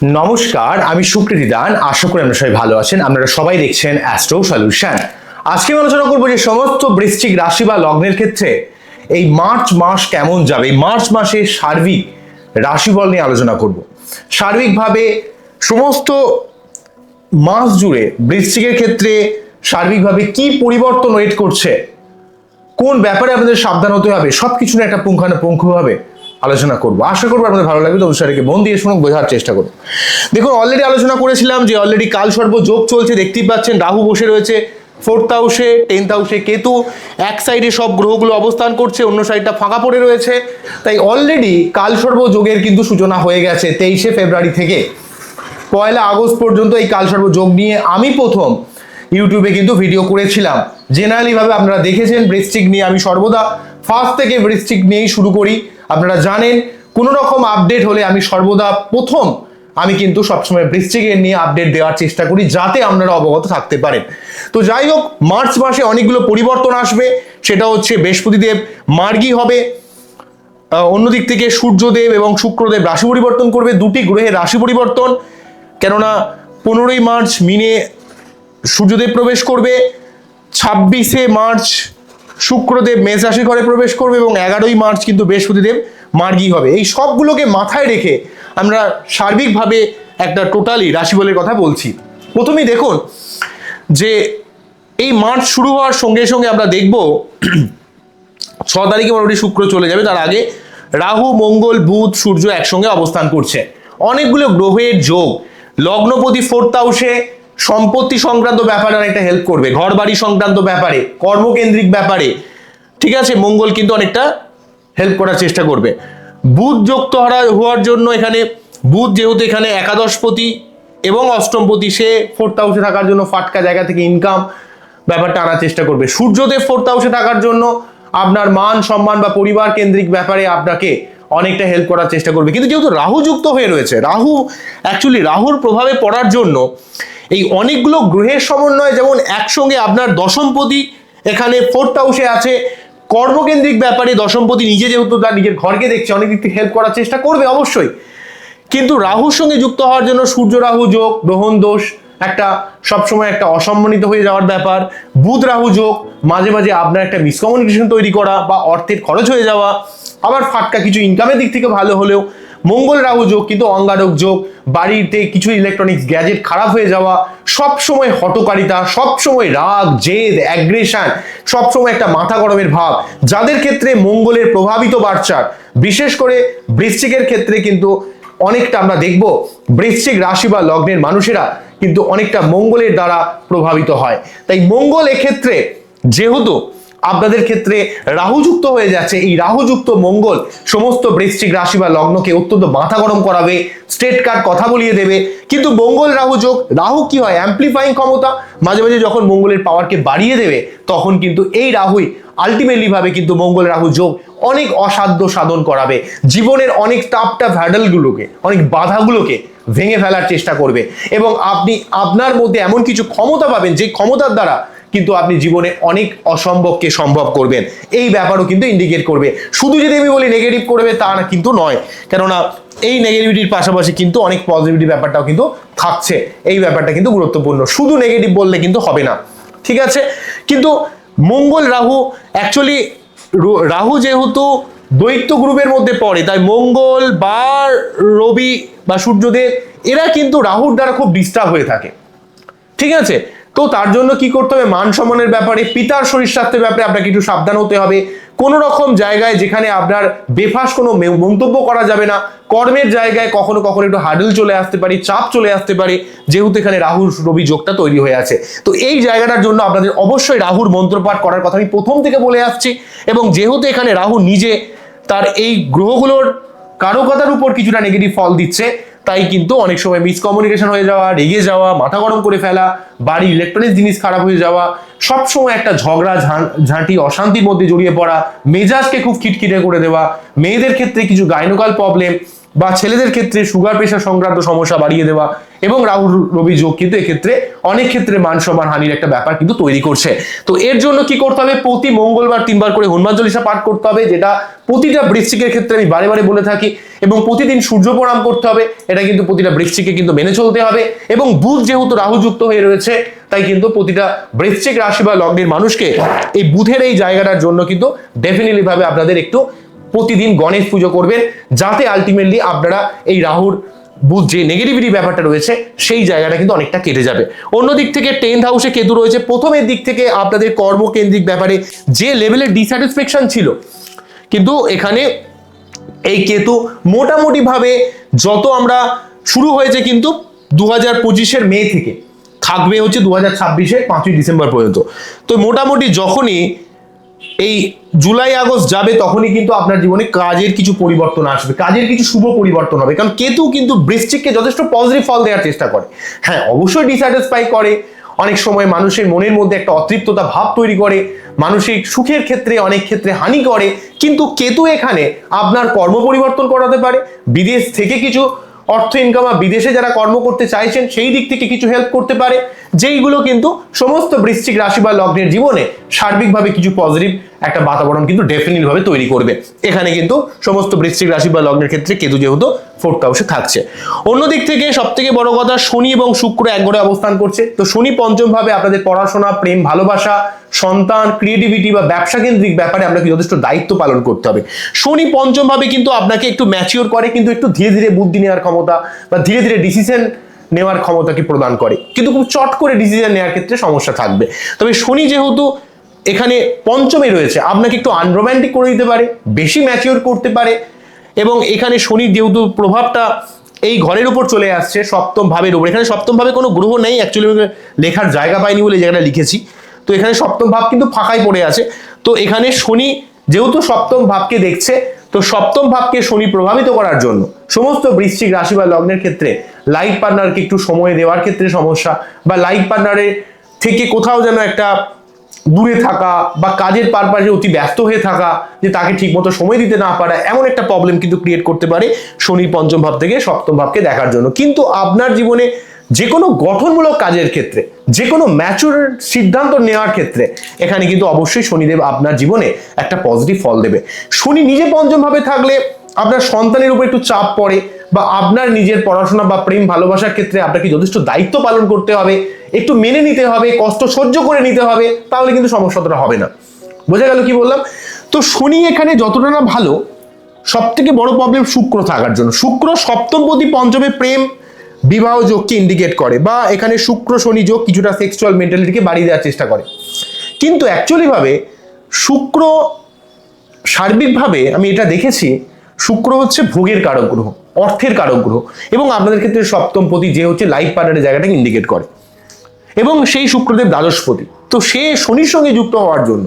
নমস্কার, আমি সুকৃতি দান। আশা করি আপনারা সবাই ভালো আছেন। আপনারা সবাই দেখছেন অ্যাস্ট্রো সলিউশন। আজকে আমি আলোচনা করবো যে সমস্ত বৃশ্চিক রাশি বা লগ্নের ক্ষেত্রে এই মার্চ মাস কেমন যাবে। এই মার্চ মাসে সার্বিক রাশিফল নিয়ে আলোচনা করব। সার্বিকভাবে সমস্ত মাস জুড়ে বৃশ্চিকের ক্ষেত্রে সার্বিকভাবে কি পরিবর্তন ওয়েট করছে, কোন ব্যাপারে আপনাদের সাবধান হতে হবে, সবকিছু নিয়ে একটা পুঙ্খানুপুঙ্খভাবে আলোচনা করবো। আশা করবো আপনাদের ভালো লাগবে। তো অবশ্যই মন দিয়ে শুনুন, বোঝার চেষ্টা করুন। দেখুন, অলরেডি আলোচনা করেছিলাম যে অলরেডি কাল সর্ব যোগ চলছে, দেখতেই পাচ্ছেন। রাহু বসে রয়েছে 4th হাউসে, 10th হাউসে কেতু, এক সাইডে সব গ্রহগুলো অবস্থান করছে, অন্য সাইডটা ফাঁকা পড়ে রয়েছে। তাই অলরেডি কাল সর্ব যোগের কিন্তু সূচনা হয়ে গেছে 23শে ফেব্রুয়ারি থেকে 1 আগস্ট পর্যন্ত। এই কাল সর্ব যোগ নিয়ে আমি প্রথম ইউটিউবে কিন্তু ভিডিও করেছিলাম। জেনারেলি ভাবে আপনারা দেখেছেন বৃশ্চিক নিয়ে আমি সর্বদা ফার্স্ট থেকে বৃশ্চিক নিয়েই শুরু করি। আপনারা জানেন কোনো রকম আপডেট হলে আমি সর্বদা প্রথম আমি কিন্তু সবসময় বৃশ্চিকের নিয়ে আপডেট দেওয়ার চেষ্টা করি, যাতে আপনারা অবগত থাকতে পারেন। তো যাই হোক, মার্চ মাসে অনেকগুলো পরিবর্তন আসবে। সেটা হচ্ছে বৃহস্পতিদেব মার্গী হবে, অন্যদিক থেকে সূর্যদেব এবং শুক্রদেব রাশি পরিবর্তন করবে। দুটি গ্রহের রাশি পরিবর্তন, কেননা 15ই মার্চ মিনে সূর্যদেব প্রবেশ করবে, 26শে মার্চ শুক্রদেব মেষ রাশি ঘরে প্রবেশ করবে এবং 11ই মার্চ কিন্তু বৃহস্পতিদেব মার্গী হবে। এই সবগুলোকে মাথায় রেখে আমরা সার্বিকভাবে একটা টোটালি রাশিফলের কথা বলছি। প্রথমেই দেখুন যে এই মার্চ শুরু হওয়ার সঙ্গে সঙ্গে আমরা দেখব 6 তারিখে মোটামুটি শুক্র চলে যাবে। তার আগে রাহু, মঙ্গল, বুধ, সূর্য একসঙ্গে অবস্থান করছে। অনেকগুলো গ্রহের যোগ, লগ্নপতি 4th হাউসে সম্পত্তি সংক্রান্ত ব্যাপারে অনেকটা হেল্প করবে, ঘর বাড়ি সংক্রান্ত ব্যাপারে, কর্মকেন্দ্রিক ব্যাপারে, ঠিক আছে। মঙ্গল কিন্তু অনেকটা হেল্প করার চেষ্টা করবে। বুধ যুক্ত হওয়ার জন্য এখানে বুধ যেহেতু এখানে একাদশপতি এবং অষ্টমপতি, সে 4th হাউসে থাকার জন্য ফাটকা জায়গা থেকে ইনকাম ব্যাপারটা আনার চেষ্টা করবে। সূর্যদেব 4th হাউসে থাকার জন্য আপনার মান সম্মান বা পরিবার কেন্দ্রিক ব্যাপারে আপনাকে অনেকটা হেল্প করার চেষ্টা করবে। কিন্তু যেহেতু রাহু যুক্ত হয়ে রয়েছে, রাহুর প্রভাবে পড়ার জন্য এই অনেকগুলো গ্রহের সমন্বয়, যেমন একসঙ্গে আপনার দশমপতি এখানে 4th হাউসে আছে, কর্মকেন্দ্রিক ব্যাপারে দশমপতি নিজে যেহেতু তার নিজের ঘরকে দেখছে, অনেক দিক থেকে হেল্প করার চেষ্টা করবে অবশ্যই। কিন্তু রাহুর সঙ্গে যুক্ত হওয়ার জন্য সূর্য রাহু যোগ, গ্রহণ দোষ, একটা সবসময় একটা অসম্মানিত হয়ে যাওয়ার ব্যাপার। বুধ রাহু যোগ, মাঝে মাঝে আপনার একটা মিসকমিউনিকেশন তৈরি করা বা অর্থের খরচ হয়ে যাওয়া, আবার ফাটকা কিছু ইনকামের দিক থেকে ভালো হলেও। মঙ্গল রাহু যোগ কিন্তু অঙ্গারক যোগ, বাড়িতে কিছু ইলেকট্রনিক্স গ্যাজেট খারাপ হয়ে যাওয়া, সবসময় হটকারিতা, সবসময় রাগ, জেদ, অ্যাগ্রেশন, সবসময় একটা মাথা গরমের ভাব, যাদের ক্ষেত্রে মঙ্গলের প্রভাবিত বার্চার, বিশেষ করে বৃশ্চিকের ক্ষেত্রে কিন্তু অনেকটা আমরা দেখব বৃশ্চিক রাশি বা লগ্নের মানুষেরা কিন্তু অনেকটা মঙ্গলের দ্বারা প্রভাবিত হয়। তাই মঙ্গল এক্ষেত্রে যেহেতু আপনাদের ক্ষেত্রে রাহুযুক্ত হয়ে যাচ্ছে, এই রাহুযুক্ত মঙ্গল সমস্ত বৃশ্চিক রাশি বা লগ্নকে অত্যন্ত মাথা গরম করাবে, স্ট্রেট কাট কথা বলিয়ে দেবে। কিন্তু মঙ্গল রাহু যোগ, রাহু কি হয় অ্যাম্প্লিফাইং ক্ষমতা, মাঝে মাঝে যখন মঙ্গলের পাওয়ারকে বাড়িয়ে দেবে তখন কিন্তু এই রাহুই আলটিমেটলি ভাবে কিন্তু মঙ্গল রাহু যোগ অনেক অসাধ্য সাধন করাবে, জীবনের অনেক টাফটা ভ্যাডেলগুলোকে, অনেক বাধাগুলোকে ভেঙে ফেলার চেষ্টা করবে এবং আপনি আপনার মধ্যে এমন কিছু ক্ষমতা পাবেন যে ক্ষমতার দ্বারা কিন্তু আপনি জীবনে অনেক অসম্ভবকে সম্ভব করবেন। এই ব্যাপারও কিন্তু ইন্ডিকেট করবে। শুধু যদি আমি বলি নেগেটিভ করবে তা না কিন্তু নয়, কেননা এই নেগেটিভিটির পাশাপাশি কিন্তু অনেক পজিটিভিটি ব্যাপারটাও কিন্তু থাকছে। এই ব্যাপারটা কিন্তু গুরুত্বপূর্ণ, শুধু নেগেটিভ বললে কিন্তু হবে না, ঠিক আছে। কিন্তু মঙ্গল রাহু অ্যাকচুয়ালি, রাহু যেহেতু দ্বৈত গ্রুপের মধ্যে পড়ে, তাই মঙ্গল বা রবি বা সূর্যদেব এরা কিন্তু রাহুর দ্বারা খুব ডিস্টার্ব হয়ে থাকে, ঠিক আছে। তো তার জন্য কি করতে হবে, মান সম্মানের ব্যাপারে, পিতার শরীর স্বাস্থ্যের ব্যাপারে আপনাকে একটু সাবধান হতে হবে। কোনো রকম জায়গায় যেখানে আপনার বেফাস কোনো মন্তব্য করা যাবে না। কর্মের জায়গায় কখনো কখনো একটু হার্ডেল চলে আসতে পারে, চাপ চলে আসতে পারে, যেহেতু এখানে রাহুর রবি যোগটা তৈরি হয়ে আছে। তো এই জায়গাটার জন্য আপনাদের অবশ্যই রাহুর মন্ত্রপাঠ করার কথা আমি প্রথম থেকে বলে আসছি। এবং যেহেতু এখানে রাহু নিজে তার এই গ্রহগুলোর কারকতার উপর কিছুটা নেগেটিভ ফল দিচ্ছে, তাই কিন্তু অনেক সময় মিসকমিউনিকেশন হয়ে যাওয়া, রেগে যাওয়া, মাথা গরম করে ফেলা, বাড়ির ইলেকট্রনিক্স জিনিস খারাপ হয়ে যাওয়া, সবসময় একটা ঝগড়া ঝাঁটি অশান্তির মধ্যে জড়িয়ে পড়া, মেজাজকে খুব খিটখিটে করে দেওয়া, মেয়েদের ক্ষেত্রে কিছু গাইনোকাল প্রবলেম বা ছেলেদের ক্ষেত্রে সুগার প্রেশার সংক্রান্ত সমস্যা বাড়িয়ে দেওয়া, এবং রাহু রবি যোগ কিন্তু এক্ষেত্রে অনেক ক্ষেত্রে মান সম্মান হানির একটা ব্যাপার কিন্তু তৈরি করছে। তো এর জন্য কি করতে হবে, প্রতি মঙ্গলবার 3 বার করে হনুমান চল্লিশা পাঠ করতে হবে, যেটা প্রতিটা বৃশ্চিকের ক্ষেত্রে আমি বারে বারে বলে থাকি, এবং প্রতিদিন সূর্য প্রণাম করতে হবে, এটা কিন্তু প্রতিটা বৃশ্চিকে কিন্তু মেনে চলতে হবে। এবং বুধ যেহেতু রাহু যুক্ত হয়ে রয়েছে, তাই কিন্তু প্রতিটা বৃশ্চিক রাশি বা লগ্নের মানুষকে এই বুধের এই জায়গাটার জন্য কিন্তু ডেফিনেটলি ভাবে আপনাদের একটু প্রতিদিন গণেশ পুজো করবেন, যাতে আলটিমেটলি আপনারা এই রাহুর বুধ যে নেগেটিভিটি ব্যাপারটা রয়েছে সেই জায়গাটা কিন্তু অনেকটা কেটে যাবে। অন্যদিক থেকে 10th হাউসে কেতু রয়েছে, প্রথমের দিক থেকে আপনাদের কর্মকেন্দ্রিক ব্যাপারে যে লেভেলের ডিস্যাটিসফ্যাকশন ছিল, কিন্তু এখানে এই কেতু মোটামুটি ভাবে যত আমরা শুরু হয়েছে কিন্তু 2025-এর মে থেকে থাকবে হচ্ছে 2026-এর 5ই ডিসেম্বর পর্যন্ত। তো মোটামুটি যখনই এই জুলাই আগস্ট যাবে তখনই কিন্তু আপনার জীবনে কাজের কিছু পরিবর্তন আসবে, কাজের কিছু শুভ পরিবর্তন হবে, কারণ কেতু কিন্তু বৃশ্চিককে যথেষ্ট পজিটিভ ফল দেওয়ার চেষ্টা করে। হ্যাঁ, অবশ্যই ডিস্যাটিসফাই করে, অনেক সময় মানুষের মনের মধ্যে একটা অতৃপ্ততা ভাব তৈরি করে, মানসিক সুখের ক্ষেত্রে অনেক ক্ষেত্রে হানি করে, কিন্তু কেতু এখানে আপনার কর্ম পরিবর্তন করাতে পারে, বিদেশ থেকে কিছু অর্থ ইনকাম বা বিদেশে যারা কর্ম করতে চাইছেন সেই দিক থেকে কিছু হেল্প করতে পারে, যেইগুলো কিন্তু সমস্ত বৃশ্চিক রাশি বা লগ্নের জীবনে সার্বিকভাবে কিছু পজিটিভ একটা বাতাবরণ কিন্তু ডেফিনেটলি ভাবে তৈরি করবে। এখানে কিন্তু সমস্ত বৃশ্চিক রাশি বা লগ্নের ক্ষেত্রে কেতু যেহেতু 4th হাউসে থাকছে। অন্যদিক থেকে সব থেকে বড় কথা, শনি এবং শুক্র এক ঘরে অবস্থান করছে। তো শনি পঞ্চম ভাবে আপনাদের পড়াশোনা, প্রেম, ভালোবাসা, সন্তান, ক্রিয়েটিভিটি বা ব্যবসা কেন্দ্রিক ব্যাপারে আপনাকে যথেষ্ট দায়িত্ব পালন করতে হবে। শনি পঞ্চম ভাবে কিন্তু আপনাকে একটু ম্যাচিওর করে, কিন্তু একটু ধীরে ধীরে বুদ্ধি নেওয়ার ক্ষমতা বা ধীরে ধীরে ডিসিশন নেওয়ার ক্ষমতাকে প্রদান করে, কিন্তু খুব চট করে ডিসিশন নেওয়ার ক্ষেত্রে সমস্যা থাকবে। তবে শনি যেহেতু এখানে পঞ্চমে রয়েছে, আপনাকে একটু আনরোম্যান্টিক করে দিতে পারে, বেশি ম্যাচিওর করতে পারে, এবং এখানে শনির যেহেতু প্রভাবটা এই ঘরের উপর চলে আসছে 7ম ভাবের উপর, এখানে 7ম ভাবে কোনো গ্রহ নেই, অ্যাকচুয়ালি লেখার জায়গা পাইনি বলে জায়গাটা লিখেছি। তো এখানে 7ম ভাব কিন্তু ফাঁকাই পড়ে আছে। তো এখানে শনি যেহেতু 7ম ভাবকে দেখছে, তো 7ম ভাবকে শনি প্রভাবিত করার জন্য সমস্ত বৃশ্চিক রাশি বা লগ্নের ক্ষেত্রে লাইফ পার্টনারকে একটু সময় দেওয়ার ক্ষেত্রে সমস্যা, বা লাইফ পার্টনারের থেকে কোথাও যেন একটা দূরে থাকা, বা কাজের পারপাসে অতি ব্যস্ত হয়ে থাকা, যে তাকে ঠিকমতো সময় দিতে না পারা, এমন একটা প্রবলেম কিন্তু ক্রিয়েট করতে পারে শনি পঞ্চম ভাব থেকে 7ম ভাবকে দেখার জন্য। কিন্তু আপনার জীবনে যে কোনো গঠনমূলক কাজের ক্ষেত্রে, যে কোনো ম্যাচুর সিদ্ধান্ত নেওয়ার ক্ষেত্রে এখানে কিন্তু অবশ্যই শনিদেব আপনার জীবনে একটা পজিটিভ ফল দেবে। শনি নিজে পঞ্চম ভাবে থাকলে আপনার সন্তানের উপর একটু চাপ পড়ে, বা আপনার নিজের পড়াশোনা বা প্রেম ভালোবাসার ক্ষেত্রে আপনাকে যথেষ্ট দায়িত্ব পালন করতে হবে, একটু মেনে নিতে হবে, কষ্ট সহ্য করে নিতে হবে, তাহলে কিন্তু সমস্যাটা হবে না। বোঝা গেল কি বললাম? তো শনি এখানে যতটা না ভালো, সব থেকে বড় প্রবলেম শুক্র থাকার জন্য। শুক্র 7ম পতি পঞ্চমে প্রেম বিবাহ যোগকে ইন্ডিকেট করে, বা এখানে শুক্র শনি যোগ কিছুটা সেক্সুয়াল মেন্টালিটিকে বাড়িয়ে দেওয়ার চেষ্টা করে। কিন্তু অ্যাকচুয়ালি ভাবে শুক্র সার্বিকভাবে আমি এটা দেখেছি, শুক্র হচ্ছে ভোগের কারক গ্রহ, অর্থের কারক গ্রহ, এবং আপনাদের ক্ষেত্রে 7ম পতি যে হচ্ছে লাইফ পার্টনারের জায়গাটাকে ইন্ডিকেট করে, এবং সেই শুক্রদেব দ্বাদশপতি। তো সে শনির সঙ্গে যুক্ত হওয়ার জন্য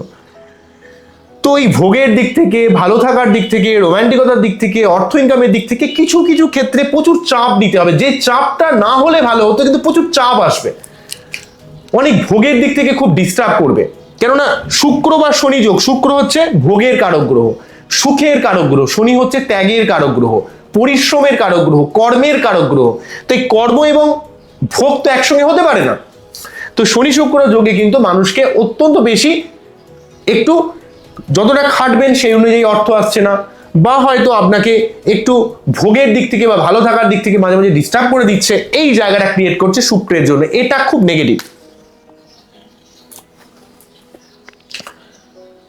তো এই ভোগের দিক থেকে, ভালো থাকার দিক থেকে, রোমান্টিকতার দিক থেকে, অর্থ ইনকামের দিক থেকে কিছু কিছু ক্ষেত্রে প্রচুর চাপ দিতে হবে, যে চাপটা না হলে ভালো হতো, কিন্তু প্রচুর চাপ আসবে, অনেক ভোগের দিক থেকে খুব ডিস্টার্ব করবে। কেননা শুক্র বা শনি যোগ, শুক্র হচ্ছে ভোগের কারক গ্রহ, সুখের কারক গ্রহ, শনি হচ্ছে ত্যাগের কারক গ্রহ, পরিশ্রমের কারক গ্রহ, কর্মের কারক গ্রহ। তো এই কর্ম এবং ভোগ তো একসঙ্গে হতে পারে না। তো শনি শুক্র যোগে কিন্তু মানুষকে অত্যন্ত বেশি একটু যতটা খাটবেন সেই অনুযায়ী অর্থ আসছে না, বা হয়তো আপনাকে একটু ভোগের দিক থেকে বা ভালো থাকার দিক থেকে মাঝে মাঝে ডিস্টার্ব করে দিচ্ছে, এই জায়গাটা ক্রিয়েট করছে শুক্রের জন্য। এটা খুব নেগেটিভ।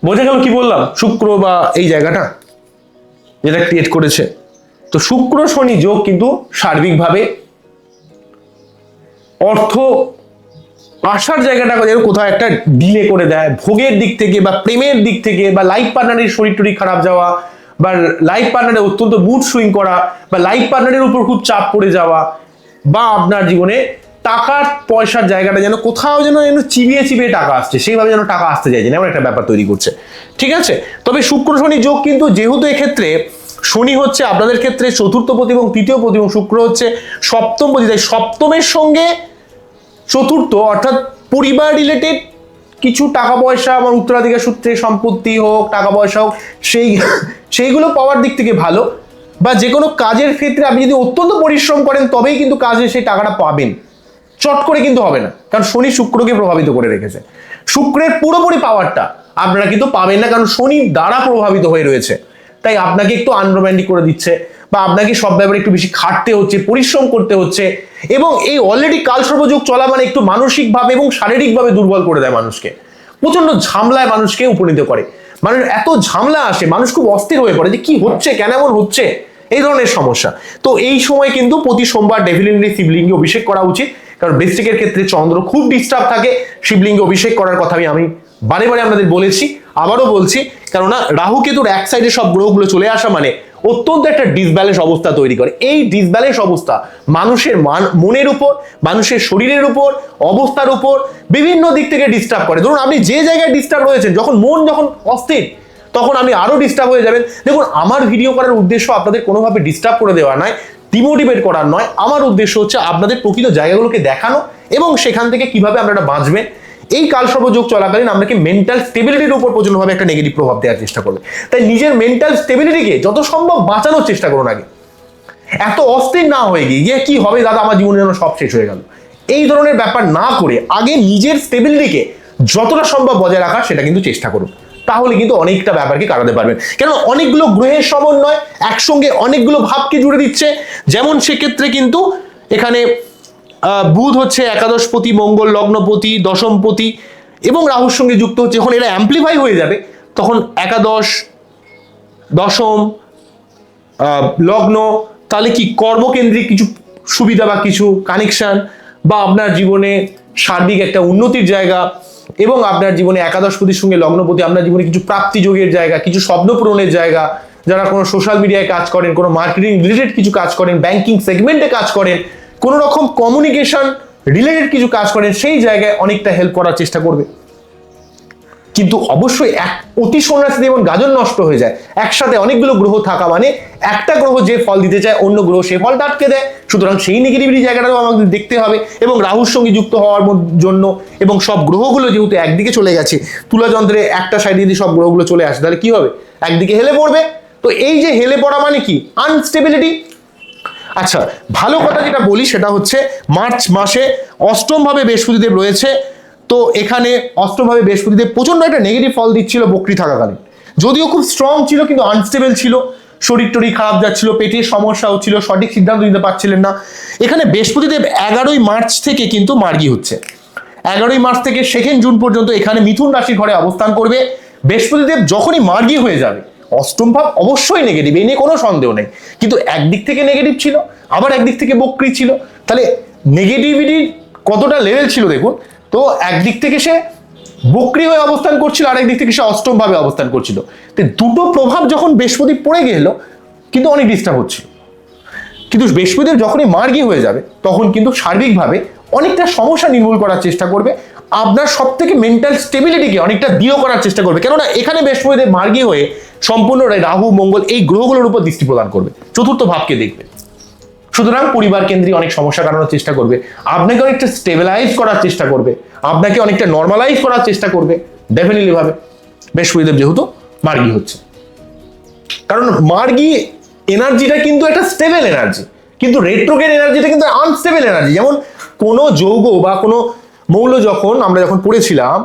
বোঝা গেল কি বললাম? শুক্র বা এই জায়গাটা যেটা ক্রিয়েট করেছে। তো শুক্র শনি যোগ কিন্তু সার্বিকভাবে অর্থ আসার জায়গাটা যেন কোথাও একটা ডিলে করে দেয়, ভোগের দিক থেকে বা প্রেমের দিক থেকে, বা লাইফ পার্টনারের শরীর টরীর খারাপ যাওয়া, বা লাইফ পার্টনারের অত্যন্ত মুড সুইং করা, বা লাইফ পার্টনারের উপর খুব চাপ পড়ে যাওয়া, বা আপনার জীবনে টাকার পয়সার জায়গাটা যেন কোথাও যেন চিবিয়ে চিবিয়ে টাকা আসছে, সেইভাবে যেন টাকা আসতে চাইছে এমন একটা ব্যাপার তৈরি করছে। ঠিক আছে? তবে শুক্র শনি যোগ কিন্তু যেহেতু এক্ষেত্রে শনি হচ্ছে আপনাদের ক্ষেত্রে 4র্থ পতি এবং 3য় পতি, এবং শুক্র হচ্ছে 7ম পতি, তাই 7মের সঙ্গে 4র্থ অর্থাৎ পরিবার রিলেটেড কিছু টাকা পয়সা আমার উত্তরাধিকার সূত্রে সম্পত্তি হোক, টাকা পয়সা হোক, সেইগুলো পাওয়ার দিক থেকে ভালো, বা যে কোনো কাজের ক্ষেত্রে আপনি যদি অত্যন্ত পরিশ্রম করেন তবেই কিন্তু কাজে সেই টাকাটা পাবেন, চট করে কিন্তু হবে না, কারণ শনি শুক্রকে প্রভাবিত করে রেখেছে। শুক্রের পুরোপুরি পাওয়ারটা আপনারা কিন্তু পাবেন না, কারণ শনি দ্বারা প্রভাবিত হয়ে রয়েছে, তাই আপনাকে একটু আনরোম্যান্টিক করে দিচ্ছে, বা আপনাকে সব ব্যাপারে একটু বেশি খাটতে হচ্ছে, পরিশ্রম করতে হচ্ছে, এবং এই অলরেডি কালসর্পযোগ চলা মানে একটু মানসিকভাবে এবং শারীরিকভাবে দুর্বল করে দেয় মানুষকে, প্রচন্ড ঝামলায় মানুষকে উপনীত করে, মানুষ এত ঝামলা আসে, মানুষ খুব অস্থির হয়ে পড়ে যে কি হচ্ছে, কেন এমন হচ্ছে, এই ধরনের সমস্যা। তো এই সময় কিন্তু প্রতি সোমবার ডেফিনেটলি শিবলিঙ্গে অভিষেক করা উচিত, কারণ বৃশ্চিকের ক্ষেত্রে চন্দ্র খুব ডিস্টার্ব থাকে, শিবলিঙ্গে অভিষেক করার কথা আমি বারে বারে আপনাদের বলেছি, আবারও বলছি, কেননা রাহু কেতুর এক সাইডে সব গ্রহগুলো চলে আসা মানে অত্যন্ত একটা ডিসব্যালেন্স অবস্থা তৈরি করে। এই ডিসব্যালেন্স অবস্থা মানুষের মনের উপর, মানুষের শরীরের উপর, অবস্থার উপর বিভিন্ন দিক থেকে ডিস্টার্ব করে। ধরুন আপনি যে জায়গায় ডিস্টার্ব রয়েছেন, মন যখন অস্থির, তখন আপনি আরো ডিস্টার্ব হয়ে যাবেন। দেখুন, আমার ভিডিও করার উদ্দেশ্য আপনাদের কোনোভাবে ডিস্টার্ব করে দেওয়া নয়, ডিমোটিভেট করার নয়। আমার উদ্দেশ্য হচ্ছে আপনাদের প্রকৃত জায়গাগুলোকে দেখানো এবং সেখান থেকে কিভাবে আপনারা বাঁচবেন। এই কালসর্পযোগ চলাকালীন আপনাকে মেন্টাল স্টেবিলিটির উপর প্রচন্ডভাবে একটা নেগেটিভ প্রভাব দেওয়ার চেষ্টা করবে, তাই নিজের মেন্টাল স্টেবিলিটিকে যত সম্ভব বাঁচানোর চেষ্টা করুন। আগে এত অস্থির না হয়ে গিয়ে কি হবে দাদা, আমার জীবনে যেন সব শেষ হয়ে গেল, এই ধরনের ব্যাপার না করে আগে নিজের স্টেবিলিটিকে যতটা সম্ভব বজায় রাখার সেটা কিন্তু চেষ্টা করুন, তাহলে কিন্তু অনেকটা ব্যাপারকে কাটাতে পারবেন। কেন অনেকগুলো গ্রহের সমন্বয় একসঙ্গে অনেকগুলো ভাবকে জুড়ে দিচ্ছে, যেমন সেক্ষেত্রে কিন্তু এখানে বুধ হচ্ছে একাদশপতি, মঙ্গল লগ্নপতি, দশমপতি এবং রাহুর সঙ্গে যুক্ত হচ্ছে। যখন এরা অ্যাম্পলিফাই হয়ে যাবে তখন একাদশ, দশম, লগ্ন, তাহলে কি কর্মকেন্দ্রিক কিছু সুবিধা বা কিছু কানেকশন, বা আপনার জীবনে সার্বিক একটা উন্নতির জায়গা, এবং আপনার জীবনে একাদশপতির সঙ্গে লগ্নপতি আপনার জীবনে কিছু প্রাপ্তি যোগের জায়গা, কিছু স্বপ্ন পূরণের জায়গা, যারা কোনো সোশ্যাল মিডিয়ায় কাজ করেন, কোনো মার্কেটিং রিলেটেড কিছু কাজ করেন, ব্যাংকিং সেগমেন্টে কাজ করেন, কোনো রকম কমিউনিকেশন রিলেটেড কিছু কাজ করেন, সেই জায়গায় অনেকটা হেল্প করার চেষ্টা করবে। কিন্তু অবশ্যই অতি সন্ন্যাসী যেমন গাজন নষ্ট হয়ে যায়, একসাথে অনেকগুলো গ্রহ থাকা মানে একটা গ্রহ যে ফল দিতে চায় অন্য গ্রহ সে ফলটা আটকে দেয়, সুতরাং সেই নেগেটিভিটি জায়গাটাও আমাদের দেখতে হবে। এবং রাহুর সঙ্গে যুক্ত হওয়ার জন্য এবং সব গ্রহগুলো যেহেতু একদিকে চলে গেছে, তুলা যন্ত্রে একটা সাইডে যদি সব গ্রহগুলো চলে আসে তাহলে কি হবে, একদিকে হেলে পড়বে। তো এই যে হেলে পড়া মানে কি, আনস্টেবিলিটি। আচ্ছা, ভালো কথা যেটা বলি সেটা হচ্ছে মার্চ মাসে অষ্টম ভাবে বৃহস্পতিদেব রয়েছে। তো এখানে অষ্টম ভাবে বৃহস্পতিদেব প্রচন্ড একটা নেগেটিভ ফল দিচ্ছিল বকরি থাকাকালীন, যদিও খুব স্ট্রং ছিল কিন্তু আনস্টেবল ছিল, শরীর টরীর খারাপ যাচ্ছিল, পেটের সমস্যা হচ্ছিল, সঠিক সিদ্ধান্ত নিতে পারছিলেন না। এখানে বৃহস্পতিদেব 11ই মার্চ থেকে কিন্তু মার্গী হচ্ছে, 11ই মার্চ থেকে 2 জুন পর্যন্ত এখানে মিথুন রাশির ঘরে অবস্থান করবে। বৃহস্পতিদেব যখনই মার্গী হয়ে যাবে, অষ্টম ভাব অবশ্যই নেগেটিভ, এই নিয়ে কোনো সন্দেহ নেই, কিন্তু একদিক থেকে নেগেটিভ ছিল আবার একদিক থেকে বক্রি ছিল, তাহলে নেগেটিভিটির কতটা লেভেল ছিল দেখুন। তো একদিক থেকে সে বক্রি হয়ে অবস্থান করছিল, আর একদিক থেকে সে অষ্টম ভাবে অবস্থান করছিল। তো দুটো প্রভাব যখন বৃহস্পতি পড়ে গেল কিন্তু অনেক ডিস্টার্ব হচ্ছিল, কিন্তু বৃহস্পতিদেব যখনই মার্গী হয়ে যাবে তখন কিন্তু সার্বিকভাবে অনেকটা সমস্যা নির্মূল করার চেষ্টা করবে, আপনার সব থেকে মেন্টাল স্টেবিলিটিকে অনেকটা দৃঢ় করার চেষ্টা করবে। কেননা এখানে বৃহস্পতিদেব মার্গী হয়ে সম্পূর্ণ রাহু মঙ্গল এই গ্রহগুলোর উপর দৃষ্টি প্রদান করবে, চতুর্থ ভাবকে দেখবে, সুতরাং পরিবার কেন্দ্রিক অনেক সমস্যা কাটানোর চেষ্টা করবে, আপনাকে অনেকটা স্টেবিলাইজ করার চেষ্টা করবে, আপনাকে অনেকটা নর্মালাইজ করার চেষ্টা করবে ডেফিনেটলি ভাবে বৃহস্পতিদেব যেহেতু মার্গী হচ্ছে। কারণ মার্গী এনার্জিটা কিন্তু একটা স্টেবল এনার্জি, কিন্তু রেট্রোগেড এনার্জিটা কিন্তু আনস্টেবল এনার্জি। যেমন কোনো যৌগ বা কোনো মৌল আমরা যখন পড়েছিলাম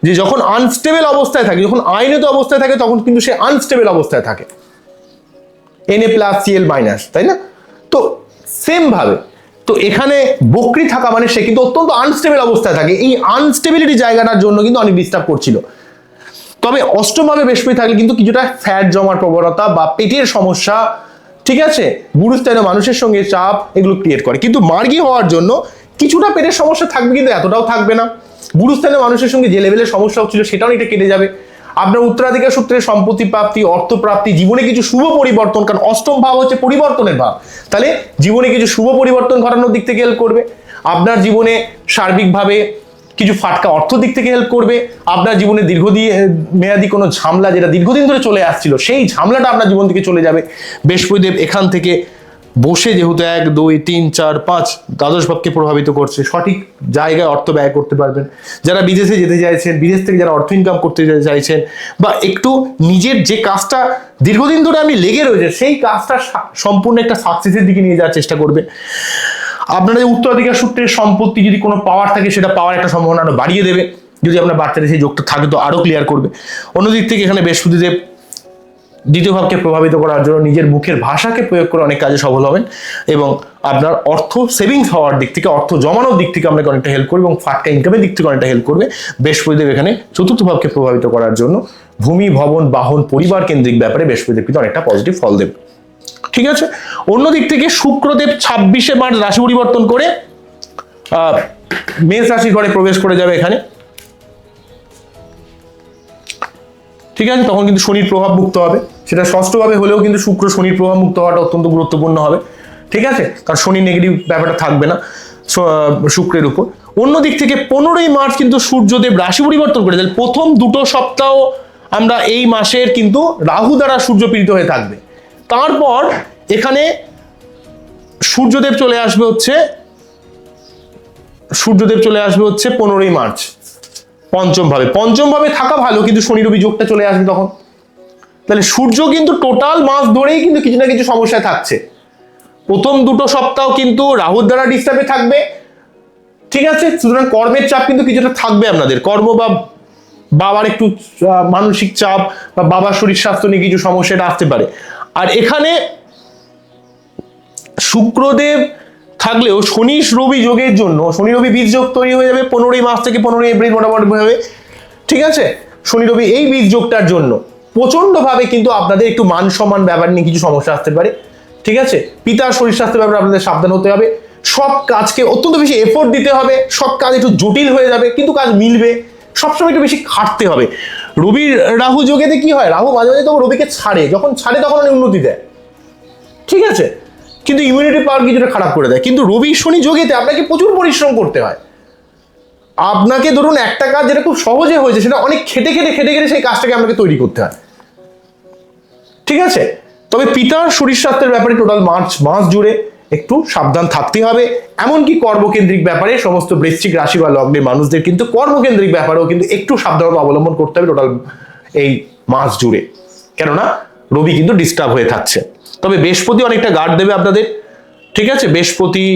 যে যখন আনস্টেবল অবস্থায় থাকে, যখন আয়নিত অবস্থায় থাকে তখন কিন্তু সে আনস্টেবল অবস্থায় থাকে, Na+Cl-, তাই না? তো সেম ভাবে তো এখানে বক্রি থাকা মানে সে কিন্তু অত্যন্ত আনস্টেবল অবস্থায় থাকে, এই আনস্টেবিলিটি জায়গাটার জন্য কিন্তু অনেক ডিস্টার্ব করছিল। তবে অষ্টম ভাবে বৃহস্পতি থাকলে কিন্তু কিছুটা ফ্যাট জমার প্রবণতা বা পেটের সমস্যা, ঠিক আছে, গুরুস্থানীয় মানুষের সঙ্গে চাপ, এগুলো ক্রিয়েট করে। কিন্তু মার্গী হওয়ার জন্য কিছুটা পেটের সমস্যা থাকবে কিন্তু এতটাও থাকবে না, গুরুস্থানীয় মানুষের সঙ্গে যে লেভেলের সমস্যা হচ্ছিল সেটাও অনেকটা কেটে যাবে। আপনার উত্তরাধিকার সূত্রে সম্পত্তি প্রাপ্তি, অর্থ প্রাপ্তি, জীবনে কিছু শুভ পরিবর্তন, কারণ অষ্টম ভাব হচ্ছে পরিবর্তনের ভাব, তাহলে জীবনে কিছু শুভ পরিবর্তন ঘটানোর দিক থেকে হেল্প করবে। আপনার জীবনে সার্বিকভাবে কিছু ফাটকা অর্থ দিক থেকে হেল্প করবে। আপনার জীবনে মেয়াদী কোনো ঝামেলা যেটা দীর্ঘদিন ধরে চলে আসছিল সেই ঝামেলাটা আপনার জীবন থেকে চলে যাবে। বৃহস্পতিদেব এখান থেকে বসে যেহেতু 1 2 3 4 5 দ্বাদশ ভাবকে প্রভাবিত করছে, সঠিক জায়গায় অর্থ ব্যয় করতে পারবেন। যারা বিদেশে যেতে চাইছেন, বিদেশ থেকে যারা অর্থ ইনকাম করতে চাইছেন, বা একটু নিজের যে কাজটা দীর্ঘদিন ধরে আপনি লেগে রয়েছে সেই কাজটা সম্পূর্ণ একটা সাকসেসের দিকে নিয়ে যাওয়ার চেষ্টা করবে। আপনার যে উত্তরাধিকার সূত্রের সম্পত্তি যদি কোনো পাওয়ার থাকে, সেটা পাওয়ার একটা সম্ভাবনা আরো বাড়িয়ে দেবে। যদি আপনার বাচ্চাদের সেই যোগটা থাকে তো আরো ক্লিয়ার করবে। অন্যদিক থেকে এখানে বৃহস্পতিদেব দ্বিতীয় ভাবকে প্রভাবিত করার জন্য নিজের মুখের ভাষাকে প্রয়োগ করে অনেক কাজে সফল হবেন, এবং আপনার অর্থ সেভিংস হওয়ার দিক থেকে, অর্থ জমানোর দিক থেকে আপনাকে অনেকটা হেল্প করবে, এবং ফাটকা ইনকামের দিক থেকে অনেকটা হেল্প করবে। বৃহস্পতিদেব এখানে চতুর্থ ভাবকে প্রভাবিত করার জন্য ভূমি, ভবন, বাহন, পরিবার কেন্দ্রিক ব্যাপারে বৃহস্পতিদেব কিন্তু অনেকটা পজিটিভ ফল দেবে। ঠিক আছে। অন্যদিক থেকে শুক্রদেব 26শে মার্চ রাশি পরিবর্তন করে মেষ রাশি ঘরে প্রবেশ করে যাবে এখানে। ঠিক আছে, তখন কিন্তু শনির প্রভাব মুক্ত হবে। সেটা ষষ্ঠভাবে হলেও কিন্তু শুক্র শনির প্রভাব মুক্ত হওয়াটা অত্যন্ত গুরুত্বপূর্ণ হবে। ঠিক আছে, কারণ শনির নেগেটিভ ব্যাপারটা থাকবে না শুক্রের উপর। অন্যদিক থেকে 15ই মার্চ কিন্তু সূর্যদেব রাশি পরিবর্তন করে দেন। প্রথম দুটো সপ্তাহ আমরা এই মাসের কিন্তু রাহু দ্বারা সূর্য পীড়িত হয়ে থাকবে। তারপর এখানে সূর্যদেব চলে আসবে হচ্ছে 15ই মার্চ পঞ্চম ভাবে থাকা ভালো, কিন্তু শনি রবি যোগটা চলে আসবে তখন। তাহলে সূর্য কিন্তু টোটাল মাস ধরেই কিন্তু কিছু না কিছু সমস্যায় থাকছে। প্রথম দুটো সপ্তাহ কিন্তু রাহুর দ্বারা ডিস্টার্বে থাকবে। ঠিক আছে, সুতরাং কর্মের চাপ কিন্তু কিছুটা থাকবে আপনাদের। কর্ম বা বাবার একটু মানসিক চাপ, বা বাবার শরীর স্বাস্থ্য নিয়ে কিছু সমস্যাটা আসতে পারে। আর এখানে শুক্রদেব থাকলেও শনি রবি যোগের জন্য শনি রবি বীজ যোগ তৈরি হয়ে যাবে 15ই মার্চ থেকে 15ই এপ্রিল মোটামুটি ভাবে। ঠিক আছে, শনি রবি এই বীজ যোগটার জন্য প্রচন্ড ভাবে কিন্তু আপনাদের একটু মান সম্মান ব্যাপার নিয়ে কিছু সমস্যা আসতে পারে। ঠিক আছে, পিতার শরীর স্বাস্থ্যের ব্যাপারে আপনাদের সাবধান হতে হবে। সব কাজকে অত্যন্ত বেশি এফোর্ট দিতে হবে, সব কাজ একটু জটিল হয়ে যাবে, কিন্তু কাজ মিলবে। সবসময় একটু বেশি খাটতে হবে। রবি রাহু যোগেতে কি হয়, রাহু মাঝে মাঝে তখন রবিকে যখন ছাড়ে তখন অনেক উন্নতি দেয়। ঠিক আছে, কিন্তু ইমিউনিটি পাওয়ার কিছুটা খারাপ করে দেয়। কিন্তু রবি শনি যোগেতে আপনাকে প্রচুর পরিশ্রম করতে হয়। আপনাকে ধরুন একটা কাজ যেটা খুব সহজে হয়েছে, সেটা অনেক খেটে সেই কাজটাকে আপনাকে তৈরি করতে হয়। ঠিক আছে, তবে পিতার শরীর স্বাস্থ্যের ব্যাপারে টোটাল মার্চ মাস জুড়ে একটু সাবধান থাকতে হবে। এমনকি কর্মকেন্দ্রিক ব্যাপারে সমস্ত বৃশ্চিক রাশি বা লগ্নের মানুষদের কিন্তু কর্মকেন্দ্রিক ব্যাপারেও কিন্তু একটু সাবধানতা অবলম্বন করতে হবে টোটাল এই মাস জুড়ে, কেননা রবি কিন্তু ডিস্টার্ব হয়ে থাকছে। তবে বৃহস্পতি অনেকটা গার্ড দেবে আপনাদের। ঠিক আছে, বৃহস্পতি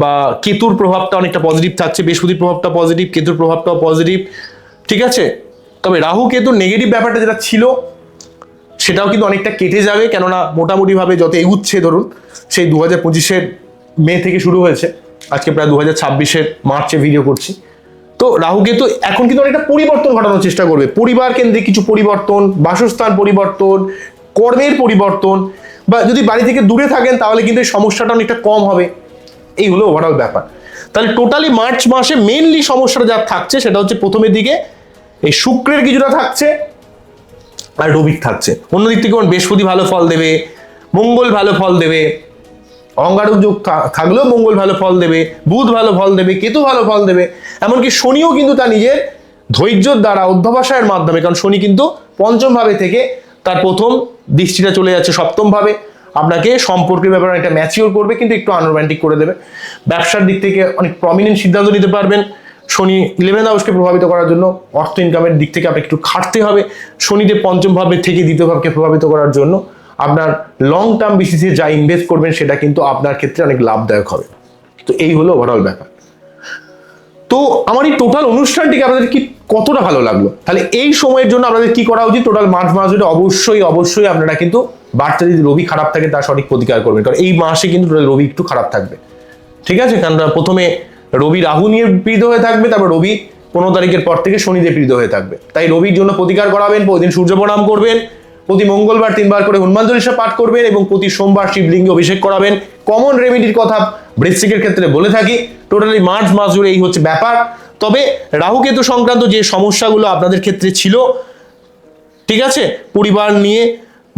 বা কেতুর প্রভাবটা অনেকটা পজিটিভ থাকছে। বৃহস্পতির প্রভাবটা পজিটিভ, কেতুর প্রভাবটাও পজিটিভ। ঠিক আছে, তবে রাহু কেতুর নেগেটিভ ব্যাপারটা যেটা ছিল সেটাও কিন্তু অনেকটা কেটে যাবে, কেননা মোটামুটি ভাবে যত এগুচ্ছে, ধরুন সেই 2025-এর মে থেকে শুরু হয়েছে, আজকে প্রায় 2026-এর মার্চে ভিডিও করছি। তো রাহু কেতু এখন কিন্তু অনেকটা পরিবর্তন ঘটানোর চেষ্টা করবে। পরিবার কেন্দ্রিক কিছু পরিবর্তন, বাসস্থান পরিবর্তন, কর্মের পরিবর্তন, বা যদি বাড়ি থেকে দূরে থাকেন তাহলে কিন্তু এই সমস্যাটা অনেকটা কম হবে। এই হলো ওভারঅল ব্যাপার। তাহলে টোটালি মার্চ মাসে মেইনলি সমস্যাটা যা থাকছে সেটা হচ্ছে প্রথমের দিকে এই শুক্রের কিছুটা থাকছে আর রবির থাকছে। অন্যদিক থেকে বৃহস্পতি ভালো ফল দেবে, মঙ্গল ভালো ফল দেবে, অঙ্গারক যোগ থাকলেও মঙ্গল ভালো ফল দেবে, বুধ ভালো ফল দেবে, কেতু ভালো ফল দেবে। এমনকি শনিও কিন্তু তার নিজের ধৈর্যের দ্বারা, অধ্যবসায়ের মাধ্যমে, কারণ শনি কিন্তু পঞ্চম ভাবে থেকে তার প্রথম দৃষ্টিটা চলে যাচ্ছে সপ্তম ভাবে, আপনাকে সম্পর্কের ব্যাপারে অনেকটা ম্যাচিওর করবে, কিন্তু একটু আনরোম্যান্টিক করে দেবে। ব্যবসার দিক থেকে অনেক প্রমিনেন্ট সিদ্ধান্ত নিতে পারবেন। শনি 11th হাউসকে প্রভাবিত করার জন্য অর্থ ইনকামের দিক থেকে আপনাকে একটু খাটতে হবে। শনিদেব পঞ্চম ভাবে থেকে দ্বিতীয় ভাবকে প্রভাবিত করার জন্য আপনার লং টার্ম বেসিসে যা ইনভেস্ট করবেন সেটা কিন্তু আপনার ক্ষেত্রে অনেক লাভদায়ক হবে। তো এই হলো ওভারঅল ব্যাপার। তো আমার এই টোটাল অনুষ্ঠানটিকে আপনাদের কি কতটা ভালো লাগলো? তাহলে এই সময়ের জন্য আপনাদের কি করা উচিত? টোটাল মার্চ মাস জুড়ে অবশ্যই আপনারা কিন্তু বার্তা যদি রবি খারাপ থাকে তার সঠিক প্রতিকার করবেন, কারণ এই মাসে কিন্তু রবি একটু খারাপ থাকবে। ঠিক আছে, কারণ প্রথমে রবি রাহু নিয়ে পীড়িত হয়ে থাকবে, তারপর রবি 15 তারিখের পর থেকে শনিদেব পীড়িত হয়ে থাকবে। তাই রবির জন্য প্রতিকার করাবেন, প্রতিদিন সূর্য প্রণাম করবেন, প্রতি মঙ্গলবার 3 বার করে হনুমান চল্লিশা পাঠ করবেন, এবং প্রতি সোমবার শিবলিঙ্গে অভিষেক করাবেন। কমন রেমেডির কথা বৃশ্চিকের ক্ষেত্রে বলে থাকি। টোটালি মার্চ মাস জুড়ে এই হচ্ছে ব্যাপার। তবে রাহু কেতু সংক্রান্ত যে সমস্যাগুলো আপনাদের ক্ষেত্রে ছিল, ঠিক আছে, পরিবার নিয়ে,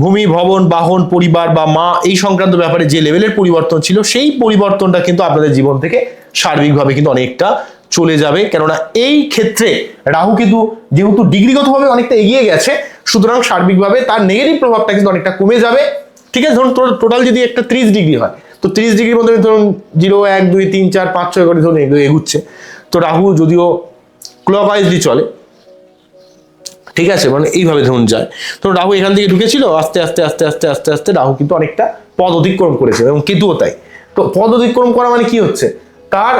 ভূমি, ভবন, বাহন, পরিবার বা মা, এই সংক্রান্ত ব্যাপারে যে লেভেলের পরিবর্তন ছিল, সেই পরিবর্তনটা কিন্তু আপনাদের জীবন থেকে সার্বিকভাবে কিন্তু অনেকটা চলে যাবে। কেননা এই ক্ষেত্রে রাহু কেতু যেহেতু ডিগ্রিগতভাবে অনেকটা এগিয়ে গেছে, সুতরাং সার্বিকভাবে তার নেগেটিভ প্রভাবটা কিন্তু অনেকটা কমে যাবে। ঠিক আছে, ধরুন টোটাল যদি একটা 30 ডিগ্রি হয়, তো 30 ডিগ্রির মধ্যে ধরুন 0 1 2 3 4 5 6 করে ধরুন এগুচ্ছে। তো রাহু যদিও ক্লকওয়াইজলি চলে, ঠিক আছে, মানে এইভাবে ধরুন যায়। তো রাহু এখান থেকে ঢুকেছিল, আস্তে আস্তে আস্তে আস্তে আস্তে আস্তে রাহু কিন্তু অনেকটা পদ অতিক্রম করেছে, এবং কেতুও তাই। তো পদ অতিক্রম করা মানে কি হচ্ছে, তার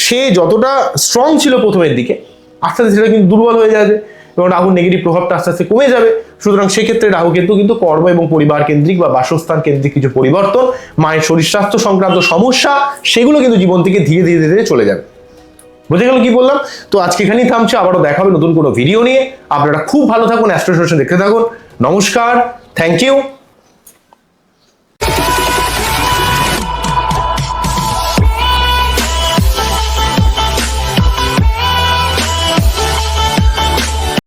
সে যতটা স্ট্রং ছিল প্রথমের দিকে, আস্তে আস্তে সেটা কিন্তু দুর্বল হয়ে যাবে, এবং রাহুর নেগেটিভ প্রভাবটা আস্তে আস্তে কমে যাবে। সুতরাং সেক্ষেত্রে রাহু কিন্তু কর্ম এবং পরিবার কেন্দ্রিক বা বাসস্থান কেন্দ্রিক কিছু পরিবর্তন, মায়ের শরীর স্বাস্থ্য সংক্রান্ত সমস্যা, সেগুলো কিন্তু জীবন থেকে ধীরে ধীরে ধীরে চলে যাবে। বুঝে গেল কি বললাম? তো আজকে এখানেই থামছে, আবারও দেখা হবে নতুন কোনো ভিডিও নিয়ে। আপনারা খুব ভালো থাকুন, অ্যাস্ট্রো সলিউশন দেখতে থাকুন। নমস্কার, থ্যাংক ইউ।